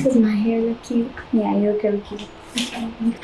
Does my hair look cute? Yeah, you look really cute.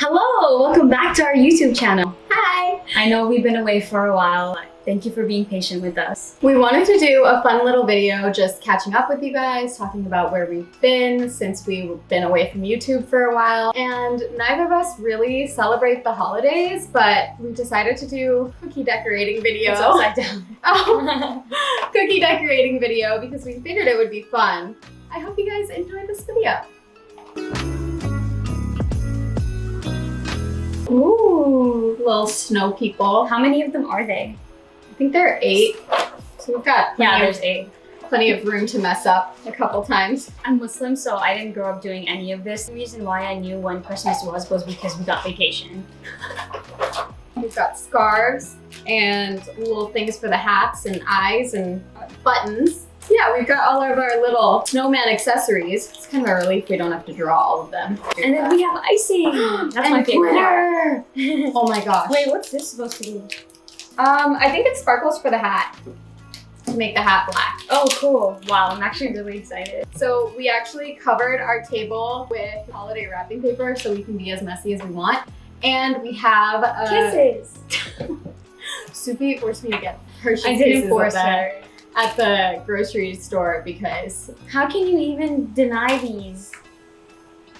Hello, welcome back to our YouTube channel. Hi! I know we've been away for a while, but thank you for being patient with us. We wanted to do a fun little video just catching up with you guys, talking about where we've been since we've been away from YouTube for a while. And neither of us really celebrate the holidays, but we decided to do a cookie decorating video. It's upside down. Oh, cookie decorating video because we figured it would be fun. I hope you guys enjoy this video. Ooh, little snow people. How many of them are they? I think there are 8. So we've got There's 8. Plenty of room to mess up a couple times. I'm Muslim, so I didn't grow up doing any of this. The reason why I knew when Christmas was because we got vacation. We've got scarves and little things for the hats and eyes and buttons. Yeah, we've got all of our little snowman accessories. It's kind of a relief we don't have to draw all of them. And then we have icing. That's my favorite part. Oh my gosh. Wait, what's this supposed to be? I think it's sparkles for the hat. To make the hat black. Oh, cool. Wow, I'm actually really excited. So we actually covered our table with holiday wrapping paper so we can be as messy as we want. And we have Kisses. Sufi forced me to get Hershey's I didn't Kisses force her. At the grocery store because How can you even deny these?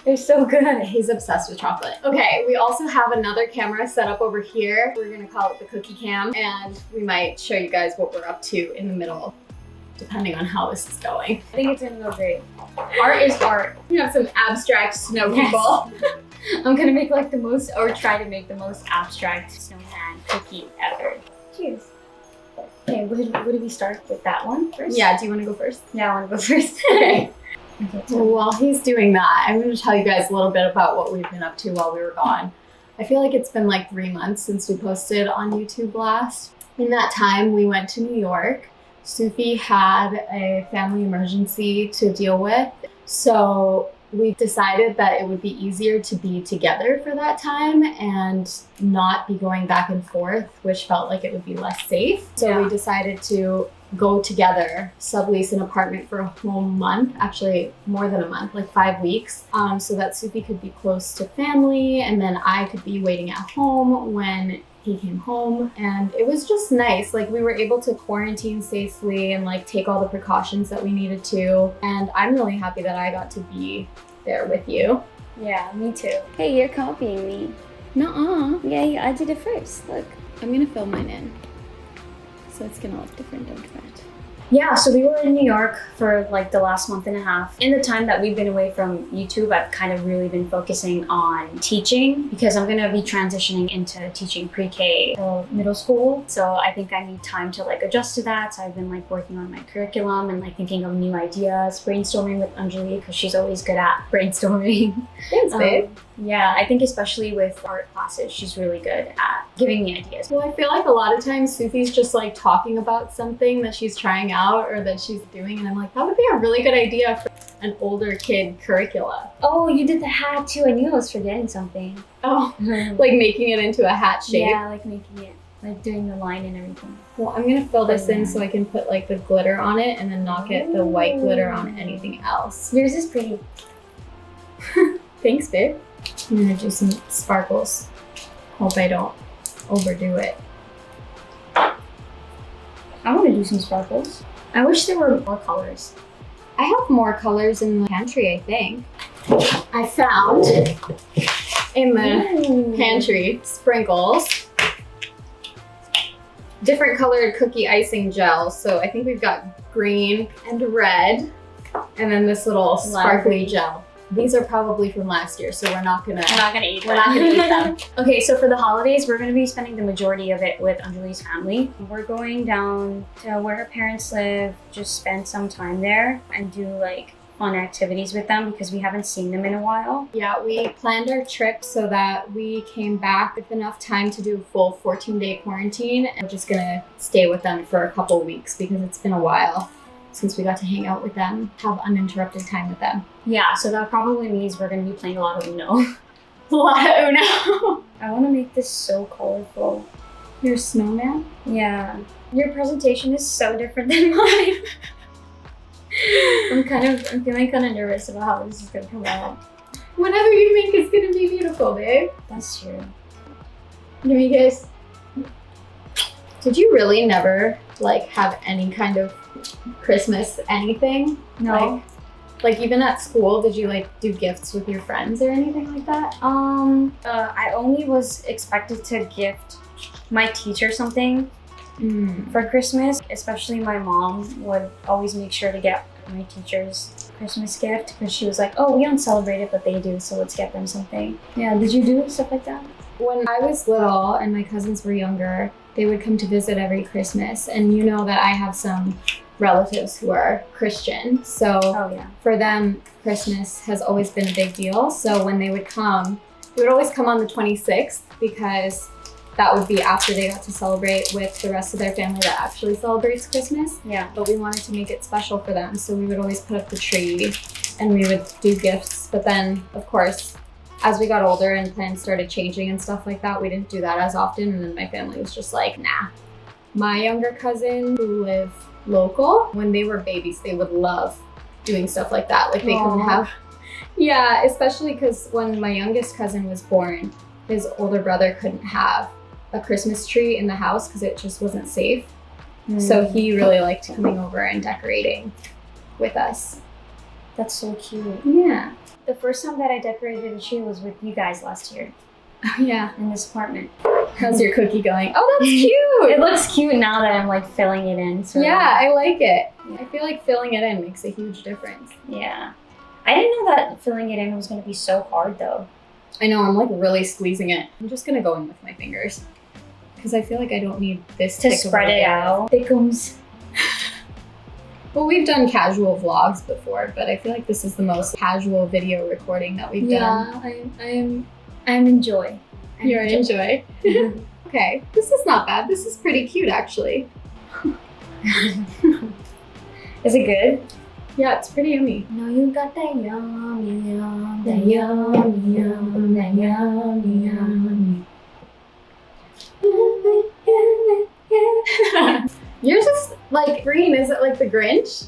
They're so good. he's obsessed with chocolate. Okay, we also have another camera set up over here. We're gonna call it the cookie cam, and we might show you guys what we're up to in the middle, depending on how this is going. I think it's gonna go great. Art is art. We have some abstract snow people. I'm gonna make like the most, or try to make the most abstract snowman cookie ever. Cheers. Okay, what did we start with? That one first? Yeah, do you wanna go first? Yeah, I wanna go first. Okay. Okay, Well, while he's doing that, I'm going to tell you guys a little bit about what we've been up to while we were gone. I feel like it's been like 3 months since we posted on YouTube last. In that time, we went to New York. Sufi had a family emergency to deal with. So we decided that it would be easier to be together for that time and not be going back and forth, which felt like it would be less safe. So we decided to go together, sublease an apartment for a whole month, actually more than a month, like 5 weeks, so that Sufi could be close to family and then I could be waiting at home when he came home. And it was just nice. Like we were able to quarantine safely and like take all the precautions that we needed to. And I'm really happy that I got to be there with you. Yeah, me too. Hey, you're copying me. Nuh-uh. Yeah, I did it first. Look. I'm gonna fill mine in. So it's gonna look different, don't forget. Yeah, so we were in New York for like the last month and a half. In the time that we've been away from YouTube, I've kind of really been focusing on teaching because I'm gonna be transitioning into teaching pre-K to middle school. So I think I need time to like adjust to that. So I've been like working on my curriculum and like thinking of new ideas, brainstorming with Anjali because she's always good at brainstorming. Thanks, babe. Yeah, I think especially with art classes, she's really good at giving me ideas. Well, I feel like a lot of times Sufi's just like talking about something that she's trying out or that she's doing, and I'm like, that would be a really good idea for an older kid curricula. Oh, you did the hat too. I knew I was forgetting something. Oh, like making it into a hat shape. Yeah, like making it, like doing the line and everything. Well, I'm gonna fill this in so I can put like the glitter on it and then not get the white glitter on anything else. Yours is pretty. Thanks, babe. I'm gonna do some sparkles. Hope I don't overdo it. I want to do some sparkles. I wish there were more colors. I have more colors in the pantry, I think. I found in the pantry sprinkles. Different colored cookie icing gel. So I think we've got green and red. And then this little sparkly gel. These are probably from last year, so we're not gonna eat them. Okay, so for the holidays, we're gonna be spending the majority of it with Anjali's family. We're going down to where her parents live, just spend some time there and do like fun activities with them because we haven't seen them in a while. Yeah, we planned our trip so that we came back with enough time to do a full 14-day quarantine. And we're just gonna stay with them for a couple weeks because it's been a while since we got to hang out with them, have uninterrupted time with them. Yeah, so that probably means we're going to be playing a lot of Uno. A lot of Uno. I want to make this so colorful. Your snowman? Yeah. Your presentation is so different than mine. I'm feeling kind of nervous about how this is gonna come out. Whatever you make is gonna be beautiful, babe. That's true. Give me a kiss. Did you really never like have any kind of Christmas anything? No. Like even at school, did you like do gifts with your friends or anything like that? I only was expected to gift my teacher something for Christmas. Especially my mom would always make sure to get my teacher's Christmas gift because she was like, oh, we don't celebrate it, but they do, so let's get them something. Yeah, did you do stuff like that? When I was little and my cousins were younger, they would come to visit every Christmas. And you know that I have some relatives who are Christian. So for them, Christmas has always been a big deal. So when they would always come on the 26th because that would be after they got to celebrate with the rest of their family that actually celebrates Christmas. Yeah. But we wanted to make it special for them. So we would always put up the tree and we would do gifts. But then, of course, as we got older and plans started changing and stuff like that, we didn't do that as often. And then my family was just like, nah. My younger cousin who live local, when they were babies, they would love doing stuff like that. Like they couldn't have, yeah, especially because when my youngest cousin was born, his older brother couldn't have a Christmas tree in the house because it just wasn't safe. So he really liked coming over and decorating with us. That's so cute. Yeah. The first time that I decorated a tree was with you guys last year. Oh yeah. In this apartment. How's your cookie going? Oh, that's cute. It looks cute now that I'm like filling it in. So yeah, I like it. I feel like filling it in makes a huge difference. Yeah. I didn't know that filling it in was going to be so hard though. I know, I'm like really squeezing it. I'm just going to go in with my fingers because I feel like I don't need this to spread it out. Thickums. Well, we've done casual vlogs before, but I feel like this is the most casual video recording that we've done. Yeah, I'm enjoy. You're enjoy. Okay, this is not bad. This is pretty cute, actually. Is it good? Yeah, it's pretty yummy. No, you got that yummy, yum, that yummy, yum, that yummy, yummy. Yours is like green. Is it like the Grinch?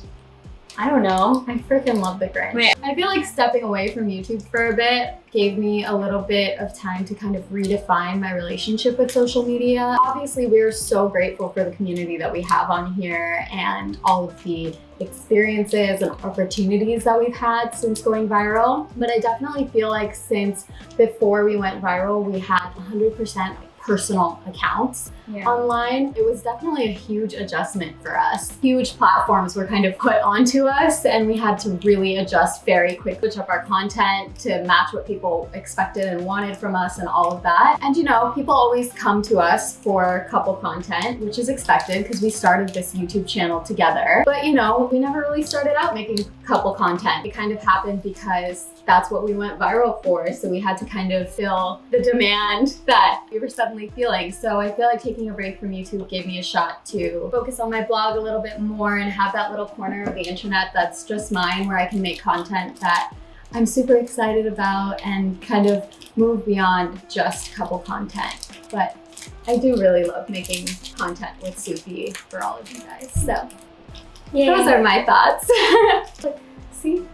I don't know. I freaking love the Grinch. Wait. I feel like stepping away from YouTube for a bit gave me a little bit of time to kind of redefine my relationship with social media. Obviously, we're so grateful for the community that we have on here and all of the experiences and opportunities that we've had since going viral. But I definitely feel like since before we went viral, we had 100% personal accounts online. It was definitely a huge adjustment for us. Huge platforms were kind of put onto us and we had to really adjust very quickly, switch up our content to match what people expected and wanted from us and all of that. And you know, people always come to us for couple content, which is expected because we started this YouTube channel together. But you know, we never really started out making couple content. It kind of happened because that's what we went viral for. So we had to kind of fill the demand that we were suddenly feeling. So I feel like taking a break from YouTube gave me a shot to focus on my blog a little bit more and have that little corner of the internet that's just mine where I can make content that I'm super excited about and kind of move beyond just couple content. But I do really love making content with Sufi for all of you guys. So those are my thoughts. See?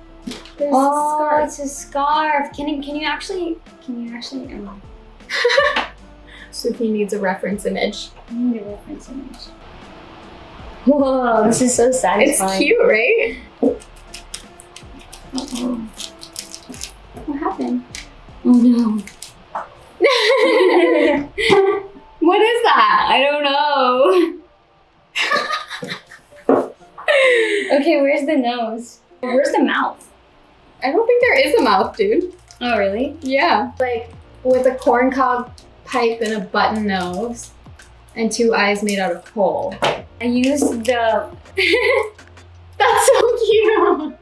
There's oh, a scarf. it's a scarf. Can you actually? Sufi needs a reference image. I need a reference image. Whoa, this is so satisfying. It's cute, right? Uh-oh. What happened? Oh no. What is that? I don't know. Okay, where's the nose? Where's the mouth? I don't think there is a mouth, dude. Oh, really? Yeah. Like with a corncob pipe and a button nose and two eyes made out of coal. I used the... That's so cute.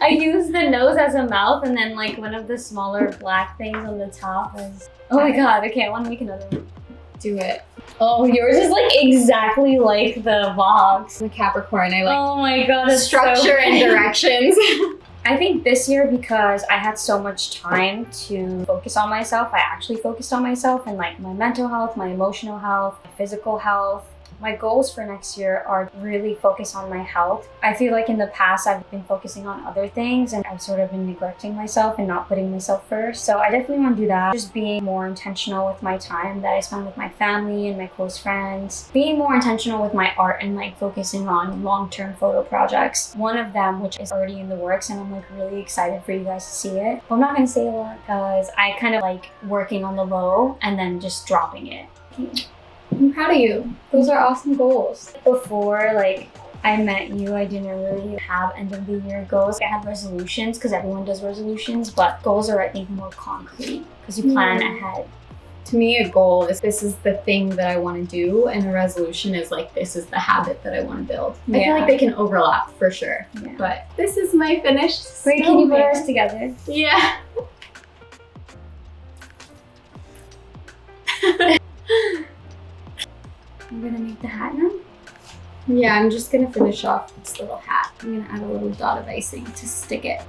I used the nose as a mouth and then like one of the smaller black things on the top was... Oh my god, okay, I want to make another one. Do it. Oh, yours is like exactly like the box. The Capricorn, I like oh my god, it's structure so and directions. I think this year, because I had so much time to focus on myself, I actually focused on myself and like my mental health, my emotional health, my physical health. My goals for next year are really focus on my health. I feel like in the past I've been focusing on other things and I've sort of been neglecting myself and not putting myself first. So I definitely want to do that. Just being more intentional with my time that I spend with my family and my close friends. Being more intentional with my art and like focusing on long-term photo projects. One of them, which is already in the works, and I'm like really excited for you guys to see it. But I'm not going to say a lot because I kind of like working on the low and then just dropping it. I'm proud of you. Those are awesome goals. Before like I met you, I didn't really have end of the year goals. I had resolutions because everyone does resolutions, but goals are I think more concrete because you plan ahead. To me, a goal is this is the thing that I want to do, and a resolution is like this is the habit that I want to build. I feel like they can overlap for sure. Yeah. But this is my finished Wait, can you put ours together? Yeah. I'm gonna make the hat now. Yeah, I'm just gonna finish off this little hat. I'm gonna add a little dot of icing to stick it.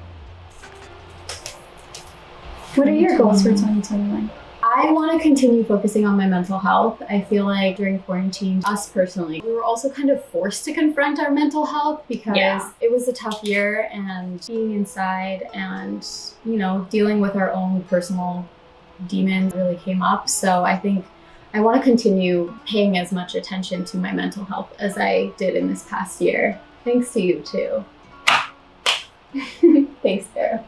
What are your goals for 2021? I want to continue focusing on my mental health. I feel like during quarantine, us personally, we were also kind of forced to confront our mental health because it was a tough year, and being inside and, you know, dealing with our own personal demons really came up. So I think I want to continue paying as much attention to my mental health as I did in this past year. Thanks to you too. Thanks, Sarah.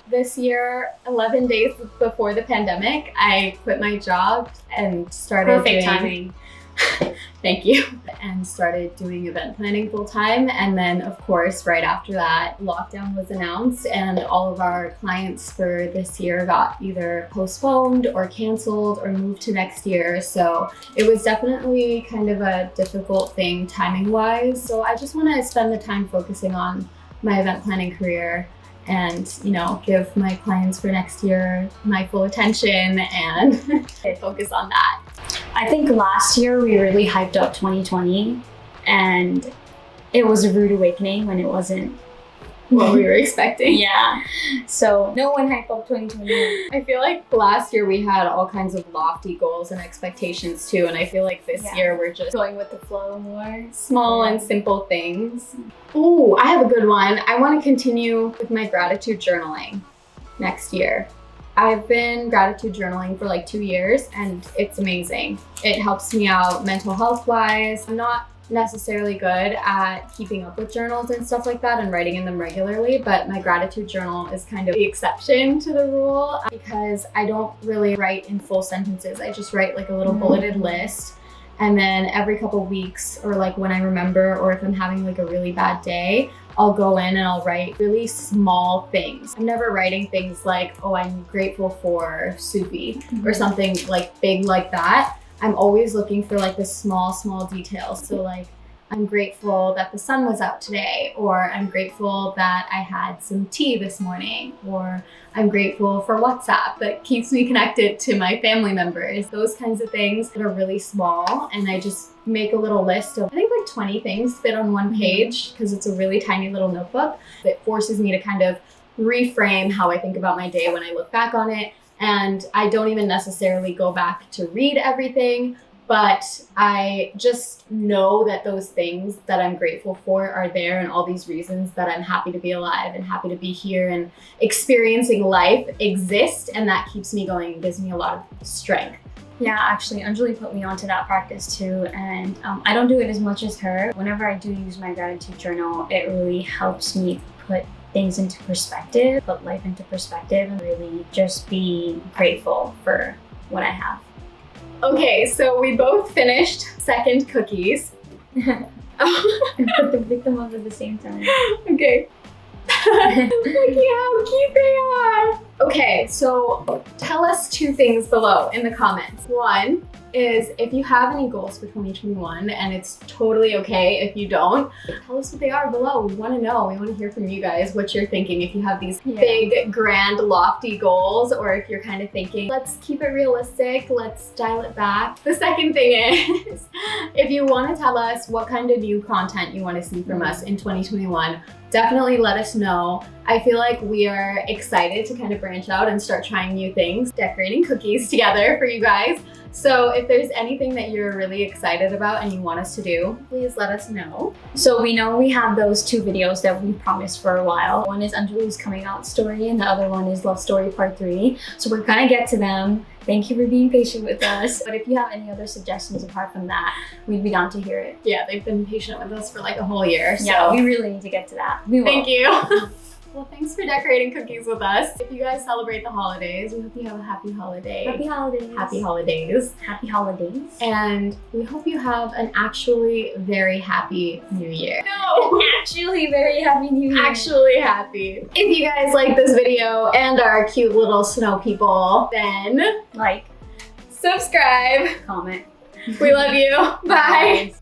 This year, 11 days before the pandemic, I quit my job and started timing. Thank you. And started doing event planning full time. And then, of course, right after that, lockdown was announced and all of our clients for this year got either postponed or canceled or moved to next year. So it was definitely kind of a difficult thing timing wise. So I just want to spend the time focusing on my event planning career and, you know, give my clients for next year my full attention and focus on that. I think last year we really hyped up 2020 and it was a rude awakening when it wasn't what we were expecting. Yeah. So no one hyped up 2021. I feel like last year we had all kinds of lofty goals and expectations too. And I feel like this year we're just going with the flow more. Small and simple things. Ooh, I have a good one. I want to continue with my gratitude journaling next year. I've been gratitude journaling for like 2 years and it's amazing. It helps me out mental health wise. I'm not necessarily good at keeping up with journals and stuff like that and writing in them regularly, but my gratitude journal is kind of the exception to the rule because I don't really write in full sentences. I just write like a little bulleted list, and then every couple weeks or like when I remember or if I'm having like a really bad day, I'll go in and I'll write really small things. I'm never writing things like, oh, I'm grateful for Sufi or something like big like that. I'm always looking for like the small details. So like, I'm grateful that the sun was out today, or I'm grateful that I had some tea this morning, or I'm grateful for WhatsApp that keeps me connected to my family members. Those kinds of things that are really small. And I just make a little list of, I think like 20 things fit on one page because it's a really tiny little notebook that forces me to kind of reframe how I think about my day when I look back on it. And I don't even necessarily go back to read everything, but I just know that those things that I'm grateful for are there, and all these reasons that I'm happy to be alive and happy to be here and experiencing life exist, and that keeps me going and gives me a lot of strength. Yeah, actually, Anjali put me onto that practice too, and I don't do it as much as her. Whenever I do use my gratitude journal, it really helps me put things into perspective, put life into perspective, and really just be grateful for what I have. Okay, so we both finished second cookies. And pick them up at the same time. Okay. Look at how cute they are. Okay, so tell us 2 things below in the comments. One is if you have any goals for 2021, and it's totally okay if you don't, tell us what they are below. We want to know. We want to hear from you guys what you're thinking. If you have these big, grand, lofty goals, or if you're kind of thinking, let's keep it realistic, let's dial it back. The second thing is, if you want to tell us what kind of new content you want to see from us in 2021, definitely let us know. I feel like we are excited to kind of branch out and start trying new things, decorating cookies together for you guys. So if there's anything that you're really excited about and you want us to do, please let us know. So we know we have those 2 videos that we promised for a while. One is Anjali's coming out story and the other one is Love Story Part 3. So we're gonna get to them. Thank you for being patient with us. But if you have any other suggestions apart from that, we'd be down to hear it. Yeah, they've been patient with us for like a whole year. So Yeah, we really need to get to that. We will. thank you. Well, thanks for decorating cookies with us. If you guys celebrate the holidays, we hope you have a happy holiday. Happy holidays. Happy holidays. Happy holidays. And we hope you have an actually very happy new year. No! Actually, very happy New Year. Actually happy. If you guys like this video and our cute little snow people, then like, subscribe. comment. We love you. Bye.